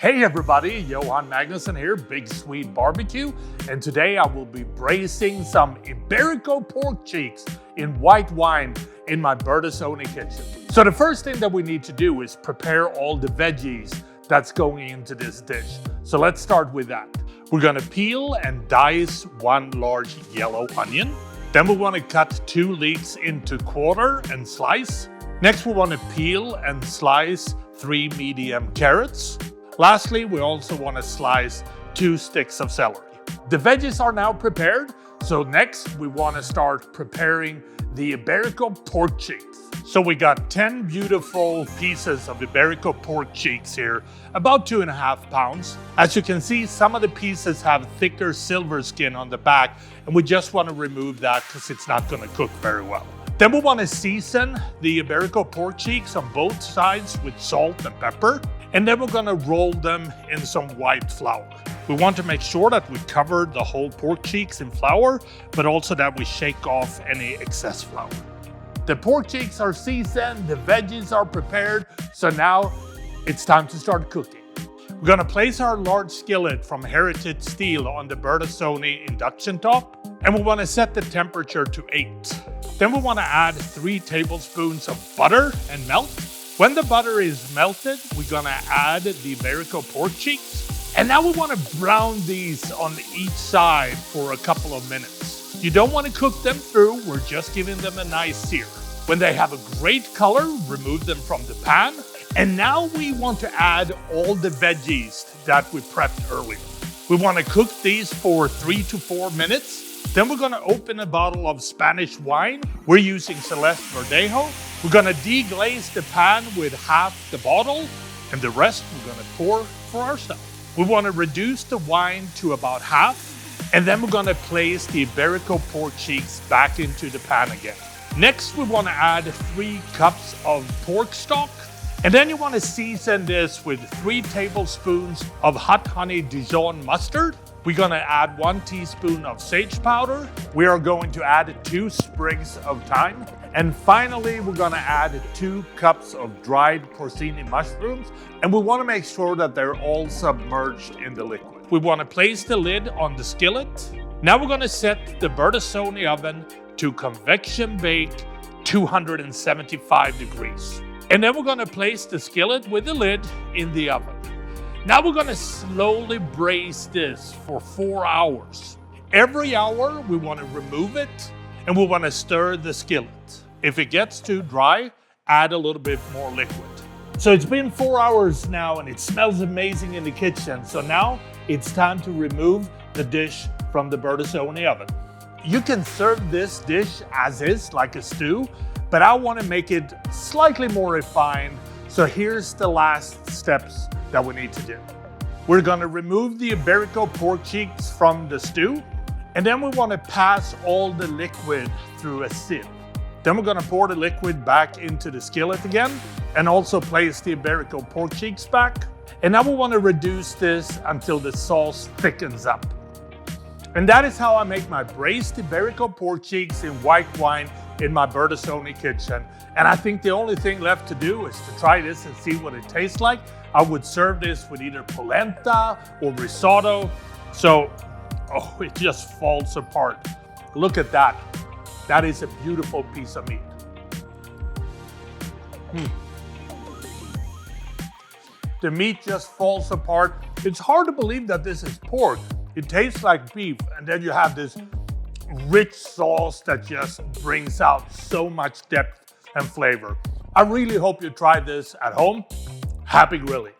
Hey everybody, Johan Magnusson here, Big Swede Barbecue, and today I will be braising some Iberico pork cheeks in white wine in my Bertazzoni kitchen. So the first thing that we need to do is prepare all the veggies that's going into this dish. So let's start with that. We're gonna peel and dice one large yellow onion. Then we wanna cut 2 leeks into quarter and slice. Next we wanna peel and slice 3 medium carrots. Lastly, we also want to slice 2 sticks of celery. The veggies are now prepared, so next we want to start preparing the Iberico pork cheeks. So we got 10 beautiful pieces of Iberico pork cheeks here, about 2.5 pounds. As you can see, some of the pieces have thicker silver skin on the back, and we just want to remove that because it's not going to cook very well. Then we want to season the Iberico pork cheeks on both sides with salt and pepper. And then we're gonna roll them in some white flour. We want to make sure that we cover the whole pork cheeks in flour, but also that we shake off any excess flour. The pork cheeks are seasoned, the veggies are prepared, so now it's time to start cooking. We're gonna place our large skillet from Heritage Steel on the Bertazzoni induction top, and we wanna set the temperature to 8. Then we wanna add 3 tablespoons of butter and melt. When the butter is melted, we're gonna add the Iberico pork cheeks. And now we wanna brown these on each side for a couple of minutes. You don't wanna cook them through, we're just giving them a nice sear. When they have a great color, remove them from the pan. And now we want to add all the veggies that we prepped earlier. We wanna cook these for 3 to 4 minutes. Then we're gonna open a bottle of Spanish wine. We're using Celeste Verdejo. We're gonna deglaze the pan with half the bottle, and the rest we're gonna pour for ourselves. We wanna reduce the wine to about half, and then we're gonna place the Iberico pork cheeks back into the pan again. Next, we wanna add 3 cups of pork stock, and then you wanna season this with 3 tablespoons of hot honey Dijon mustard. We're gonna add 1 teaspoon of sage powder. We are going to add 2 sprigs of thyme. And finally, we're gonna add 2 cups of dried porcini mushrooms. And we wanna make sure that they're all submerged in the liquid. We wanna place the lid on the skillet. Now we're gonna set the Bertazzoni oven to convection bake 275 degrees. And then we're gonna place the skillet with the lid in the oven. Now we're gonna slowly braise this for 4 hours. Every hour we wanna remove it and we wanna stir the skillet. If it gets too dry, add a little bit more liquid. So it's been 4 hours now and it smells amazing in the kitchen. So now it's time to remove the dish from the Bertazzoni oven. You can serve this dish as is, like a stew, but I wanna make it slightly more refined. So here's the last steps that we need to do. We're gonna remove the Iberico pork cheeks from the stew, and then we wanna pass all the liquid through a sieve. Then we're gonna pour the liquid back into the skillet again, and also place the Iberico pork cheeks back. And now we wanna reduce this until the sauce thickens up. And that is how I make my braised Iberico pork cheeks in white wine in my Bertazzoni kitchen. And I think the only thing left to do is to try this and see what it tastes like. I would serve this with either polenta or risotto. So, it just falls apart. Look at that. That is a beautiful piece of meat. The meat just falls apart. It's hard to believe that this is pork. It tastes like beef, and then you have this rich sauce that just brings out so much depth and flavor. I really hope you try this at home. Happy grilling.